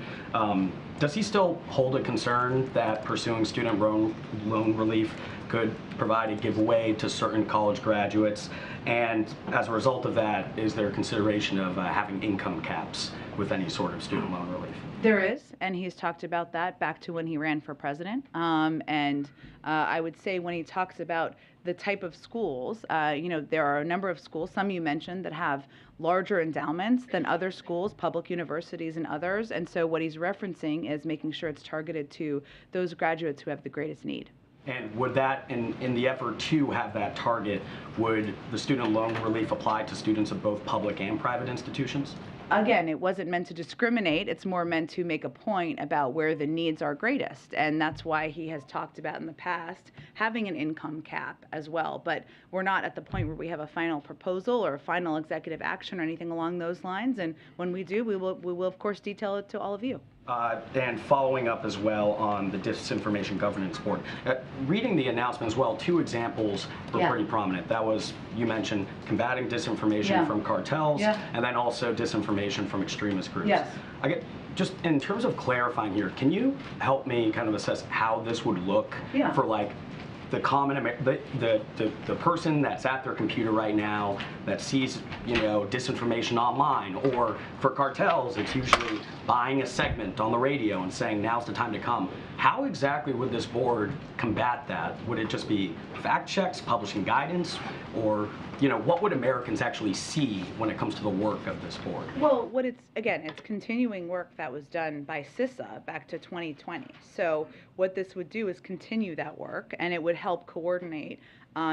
Does he still hold a concern that pursuing student loan relief could provide a giveaway to certain college graduates? And as a result of that, is there consideration of having income caps with any sort of student loan relief? There is, and he's talked about that back to when he ran for president. I would say when he talks about the type of schools, there are a number of schools, some you mentioned, that have larger endowments than other schools, public universities and others. And so what he's referencing is making sure it's targeted to those graduates who have the greatest need. And would that, in the effort to have that target, would the student loan relief apply to students of both public and private institutions? Again, it wasn't meant to discriminate. It's more meant to make a point about where the needs are greatest. And that's why he has talked about in the past having an income cap as well. But we're not at the point where we have a final proposal or a final executive action or anything along those lines. And when we do, we will of course detail it to all of you. And following up as well on the Disinformation Governance Board. Reading the announcement as well, two examples were pretty prominent. That was, you mentioned, combating disinformation from cartels, and then also disinformation from extremist groups. Yes. Just in terms of clarifying here, can you help me kind of assess how this would look for like the common the person that's at their computer right now that sees disinformation online, or for cartels it's usually buying a segment on the radio and saying now's the time to come. How exactly would this board combat that? Would it just be fact checks, publishing guidance, or what would Americans actually see when it comes to the work of this board? Well, it's continuing work that was done by CISA back to 2020. So what this would do is continue that work, and it would help coordinate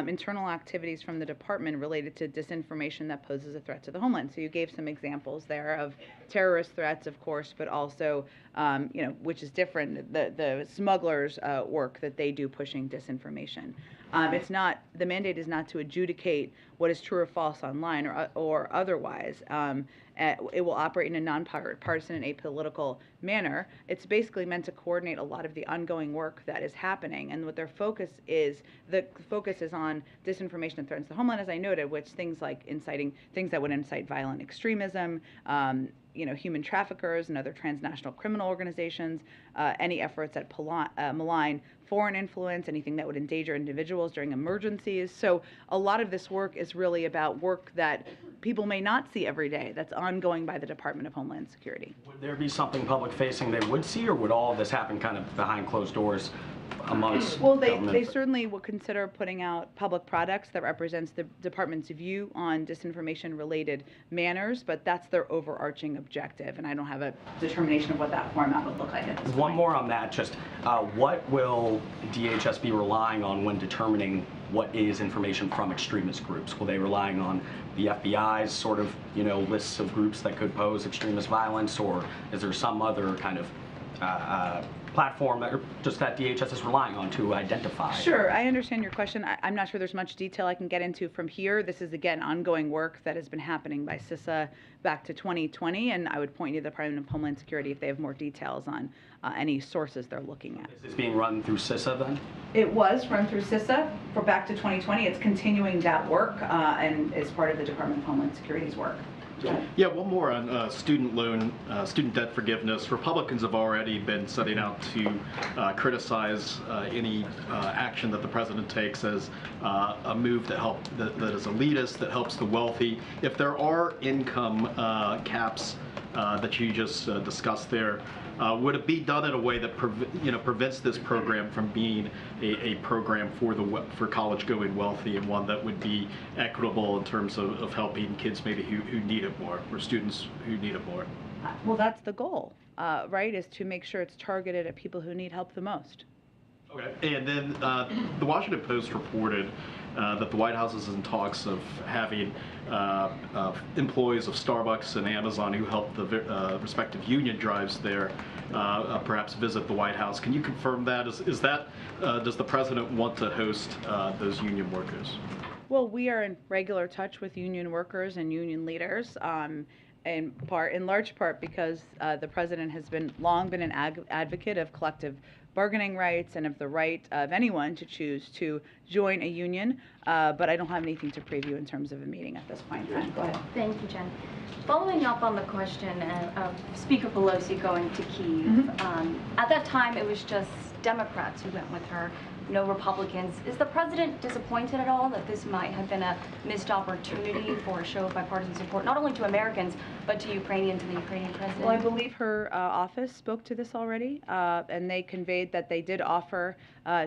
internal activities from the department related to disinformation that poses a threat to the homeland. So you gave some examples there of terrorist threats, of course, but also, which is different, the smugglers' work that they do pushing disinformation. The mandate is not to adjudicate what is true or false online or otherwise. It will operate in a nonpartisan and apolitical manner. It's basically meant to coordinate a lot of the ongoing work that is happening, and what their focus is, on disinformation that threatens the homeland, as I noted, which things like things that would incite violent extremism, human traffickers and other transnational criminal organizations, any efforts that malign foreign influence, anything that would endanger individuals during emergencies. So a lot of this work is really about work that people may not see every day, that's ongoing by the Department of Homeland Security. Would there be something public-facing they would see, or would all of this happen kind of behind closed doors amongst they certainly will consider putting out public products that represents the department's view on disinformation-related manners, but that's their overarching objective, and I don't have a determination of what that format would look like at this point. One more on that, just what will DHS be relying on when determining what is information from extremist groups? Will they be relying on the FBI's sort of, lists of groups that could pose extremist violence, or is there some other kind of platform that DHS is relying on to identify? Sure, I understand your question. I'm not sure there's much detail I can get into from here. This is, again, ongoing work that has been happening by CISA back to 2020, and I would point you to the Department of Homeland Security if they have more details on any sources they're looking at. Is this being run through CISA then? It was run through CISA for back to 2020. It's continuing that work and is part of the Department of Homeland Security's work. Yeah, one more on student debt forgiveness. Republicans have already been setting out to criticize any action that the president takes as a move that is elitist, that helps the wealthy. If there are income caps that you just discussed there, would it be done in a way that prevents this program from being a program for college-going wealthy, and one that would be equitable in terms of helping kids maybe who need it more, or students who need it more? Well, that's the goal, right, is to make sure it's targeted at people who need help the most. Okay, and then the Washington Post reported that the White House is in talks of having employees of Starbucks and Amazon who help the respective union drives there perhaps visit the White House. Can you confirm that? Does the president want to host those union workers? Well, we are in regular touch with union workers and union leaders. In large part because the president has long been an advocate of collective bargaining rights and of the right of anyone to choose to join a union, but I don't have anything to preview in terms of a meeting at this point in time. Go ahead. Thank you, Jen. Following up on the question of Speaker Pelosi going to Kyiv, at that time it was just Democrats who went with her, no Republicans. Is the president disappointed at all that this might have been a missed opportunity for a show of bipartisan support, not only to Americans, but to the Ukrainian president? Well, I believe her office spoke to this already, and they conveyed that they did offer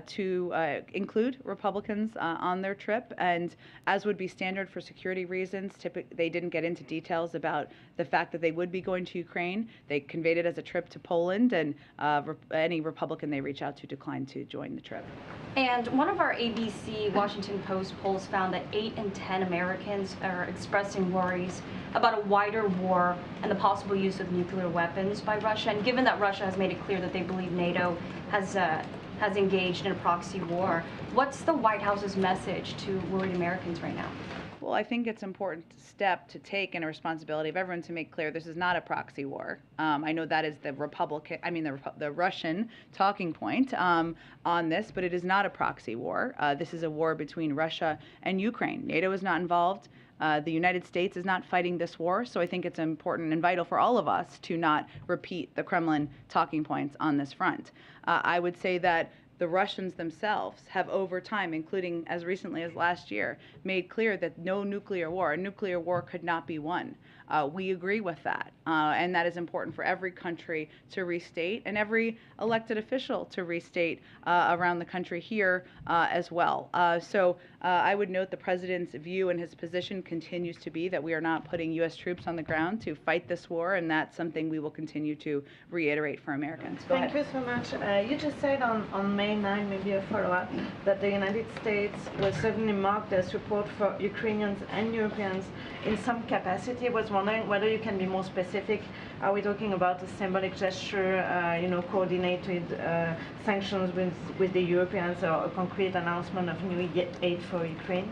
to include Republicans on their trip, and as would be standard for security reasons, they didn't get into details about the fact that they would be going to Ukraine. They conveyed it as a trip to Poland, and any Republican they reach out to declined to join the trip. And one of our ABC Washington Post polls found that 8 in 10 Americans are expressing worries about a wider war and the possible use of nuclear weapons by Russia. And given that Russia has made it clear that they believe NATO has has engaged in a proxy war. What's the White House's message to worried Americans right now? Well, I think it's an important step to take and a responsibility of everyone to make clear this is not a proxy war. I know that is the the Russian talking point on this, but it is not a proxy war. This is a war between Russia and Ukraine. NATO is not involved. The United States is not fighting this war, so I think it's important and vital for all of us to not repeat the Kremlin talking points on this front. I would say that the Russians themselves have over time, including as recently as last year, made clear that a nuclear war could not be won. We agree with that, and that is important for every country to restate and every elected official to restate around the country here as well. So I would note the President's view and his position continues to be that we are not putting U.S. troops on the ground to fight this war, and that's something we will continue to reiterate for Americans. Go Thank ahead. you so much. You just said on May 9, maybe a follow-up, that the United States will certainly mark their support for Ukrainians and Europeans in some capacity. I was wondering whether you can be more specific. Are we talking about a symbolic gesture, coordinated sanctions with the Europeans, or a concrete announcement of new aid for Ukraine?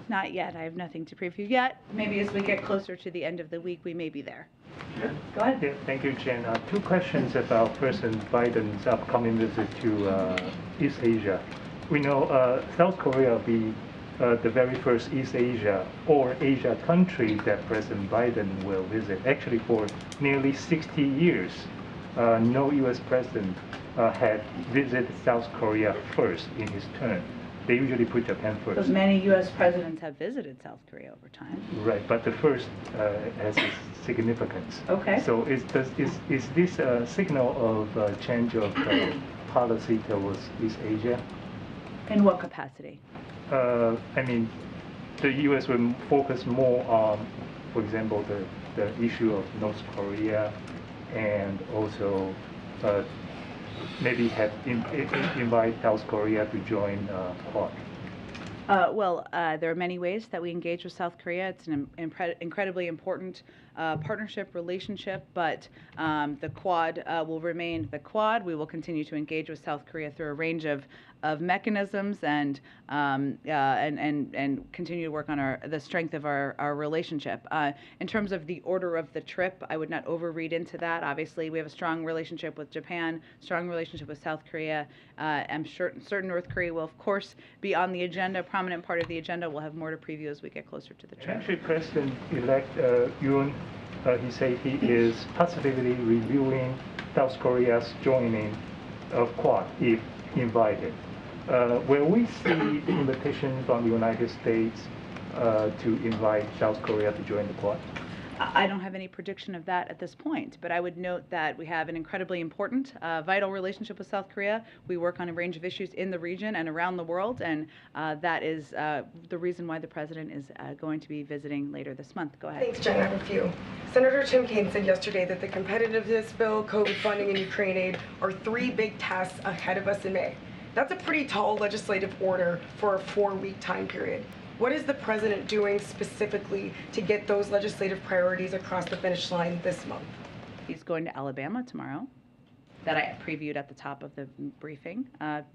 Not yet. I have nothing to preview yet. Maybe as we get closer to the end of the week, we may be there. Go ahead. Yeah, thank you, Jen. Two questions about President Biden's upcoming visit to East Asia. We know South Korea will be the very first East Asia or Asia country that President Biden will visit. Actually, for nearly 60 years, no U.S. president had visited South Korea first in his term. They usually put Japan first. But many U.S. presidents have visited South Korea over time. Right, but the first has its significance. Okay. So is this a signal of change of policy towards East Asia? In what capacity? I mean, the U.S. will focus more on, for example, the issue of North Korea, and also maybe invite South Korea to join Quad. There are many ways that we engage with South Korea. It's an incredibly important partnership, relationship, but the Quad will remain the Quad. We will continue to engage with South Korea through a range of mechanisms and continue to work on the strength of our relationship. In terms of the order of the trip, I would not overread into that. Obviously, we have a strong relationship with Japan, strong relationship with South Korea. I'm certain North Korea will, of course, be on the agenda, a prominent part of the agenda. We'll have more to preview as we get closer to the trip. Actually, President-elect Yoon, he said he is positively reviewing South Korea's joining of Quad if invited. Will we see invitation from the United States to invite South Korea to join the Quad? I don't have any prediction of that at this point, but I would note that we have an incredibly important, vital relationship with South Korea. We work on a range of issues in the region and around the world, and that is the reason why the President is going to be visiting later this month. Go ahead. Thanks, Jen. I have a few. Senator Tim Kaine said yesterday that the competitiveness bill, COVID funding, and Ukraine aid are three big tasks ahead of us in May. That's a pretty tall legislative order for a 4-week time period. What is the President doing specifically to get those legislative priorities across the finish line this month? He's going to Alabama tomorrow, that I previewed at the top of the briefing,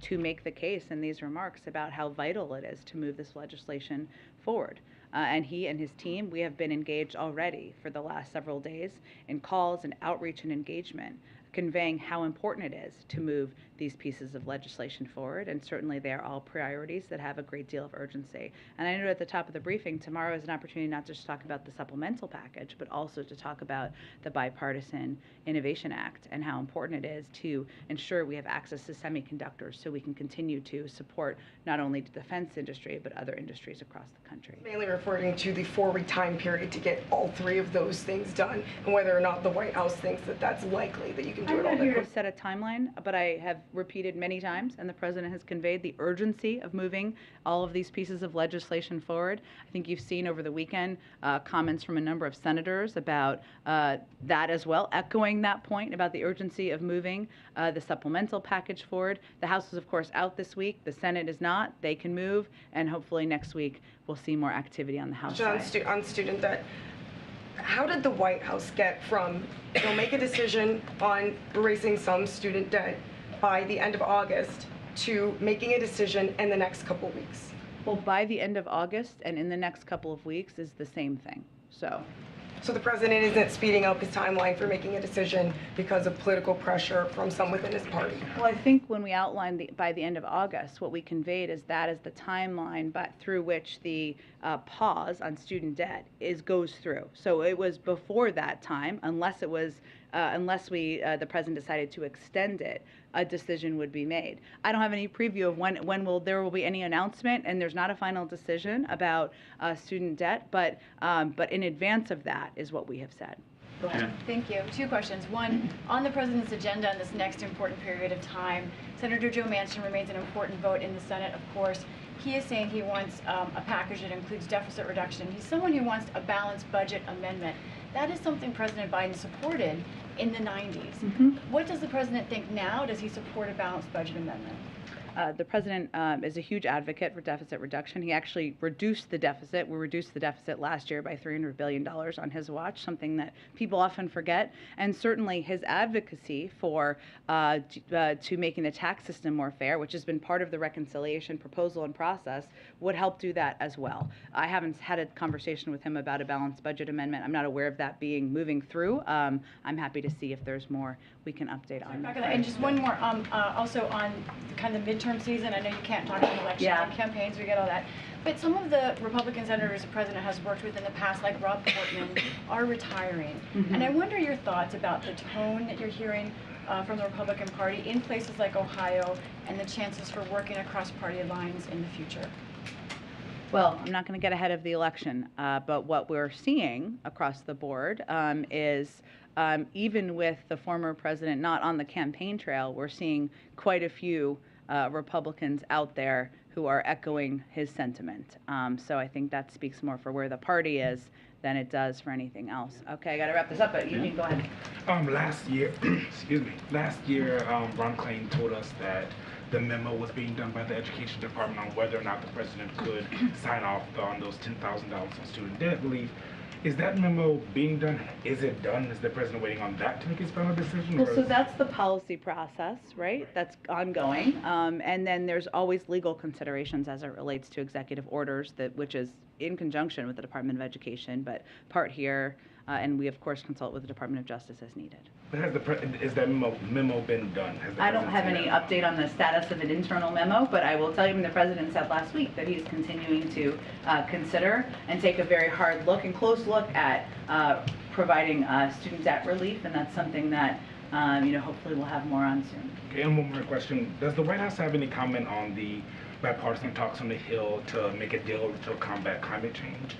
to make the case in these remarks about how vital it is to move this legislation forward. And he and his team, we have been engaged already for the last several days in calls and outreach and engagement, conveying how important it is to move these pieces of legislation forward, and certainly they are all priorities that have a great deal of urgency. And I know at the top of the briefing, tomorrow is an opportunity not just to talk about the supplemental package, but also to talk about the Bipartisan Innovation Act and how important it is to ensure we have access to semiconductors so we can continue to support not only the defense industry, but other industries across the country. Mainly referring to the 4-week time period to get all three of those things done, and whether or not the White House thinks that that's likely that you can do it all. I'm not here to set a timeline, but I have repeated many times, and the President has conveyed the urgency of moving all of these pieces of legislation forward. I think you've seen over the weekend comments from a number of senators about that as well, echoing that point about the urgency of moving the supplemental package forward. The House is, of course, out this week. The Senate is not. They can move, and hopefully next week we'll see more activity on the House side. On student debt, how did the White House get from, they'll make a decision on erasing some student debt by the end of August, to making a decision in the next couple weeks? Well, by the end of August and in the next couple of weeks is the same thing, so. So the president isn't speeding up his timeline for making a decision because of political pressure from some within his party? Well, I think when we outlined by the end of August, what we conveyed is that is the timeline but through which the pause on student debt goes through. So it was before that time, unless it was the president decided to extend it, a decision would be made. I don't have any preview of when there will be any announcement, and there's not a final decision about student debt, but in advance of that is what we have said. Go ahead. Thank you. Two questions. One, on the president's agenda in this next important period of time, Senator Joe Manchin remains an important vote in the Senate, of course. He is saying he wants a package that includes deficit reduction. He's someone who wants a balanced budget amendment. That is something President Biden supported in the 90s. What does the president think now? Does he support a balanced budget amendment? The president is a huge advocate for deficit reduction. He actually reduced the deficit. We reduced the deficit last year by $300 billion on his watch, something that people often forget. And certainly his advocacy for to making the tax system more fair, which has been part of the reconciliation proposal and process, would help do that as well. I haven't had a conversation with him about a balanced budget amendment. I'm not aware of that moving through. I'm happy to see if there's more we can update on that. And just one more, also on kind of the midterm season. I know you can't talk about election campaigns, we get all that. But some of the Republican senators the president has worked with in the past, like Rob Portman, are retiring. And I wonder your thoughts about the tone that you're hearing from the Republican Party in places like Ohio and the chances for working across party lines in the future. Well, I'm not going to get ahead of the election, but what we're seeing across the board is even with the former president not on the campaign trail, we're seeing quite a few Republicans out there who are echoing his sentiment. So I think that speaks more for where the party is than it does for anything else. Okay, I got to wrap this up, but you can go ahead. Last year, Ron Klain told us that the memo was being done by the Education Department on whether or not the president could sign off on those $10,000 on student debt relief. Is that memo being done? Is it done? Is the president waiting on that to make his final decision? Well, so that's the policy process, right? That's ongoing. And then there's always legal considerations as it relates to executive orders, which is in conjunction with the Department of Education, but part here, and we of course consult with the Department of Justice as needed. But has that memo been done? I don't have any update on the status of an internal memo, but I will tell you the president said last week that he's continuing to consider and take a very hard look and close look at providing student debt relief, and that's something that hopefully we'll have more on soon. Okay, and one more question. Does the White House have any comment on the bipartisan talks on the Hill to make a deal to combat climate change?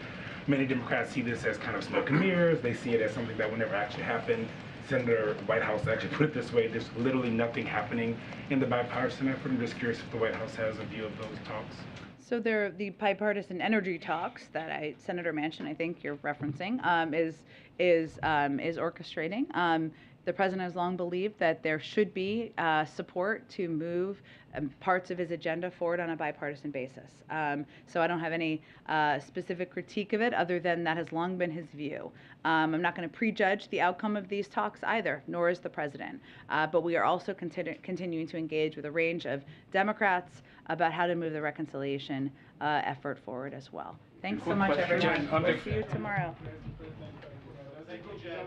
Many Democrats see this as kind of smoke and mirrors. They see it as something that will never actually happen. Senator Whitehouse actually put it this way: there's literally nothing happening in the bipartisan effort. I'm just curious if the White House has a view of those talks. So the bipartisan energy talks that Senator Manchin, I think you're referencing, is orchestrating. The president has long believed that there should be support to move parts of his agenda forward on a bipartisan basis. So I don't have any specific critique of it other than that has long been his view. I'm not going to prejudge the outcome of these talks either, nor is the president. But we are also continuing to engage with a range of Democrats about how to move the reconciliation effort forward as well. Thanks so much, everyone. We'll see you tomorrow. Thank you, Jen.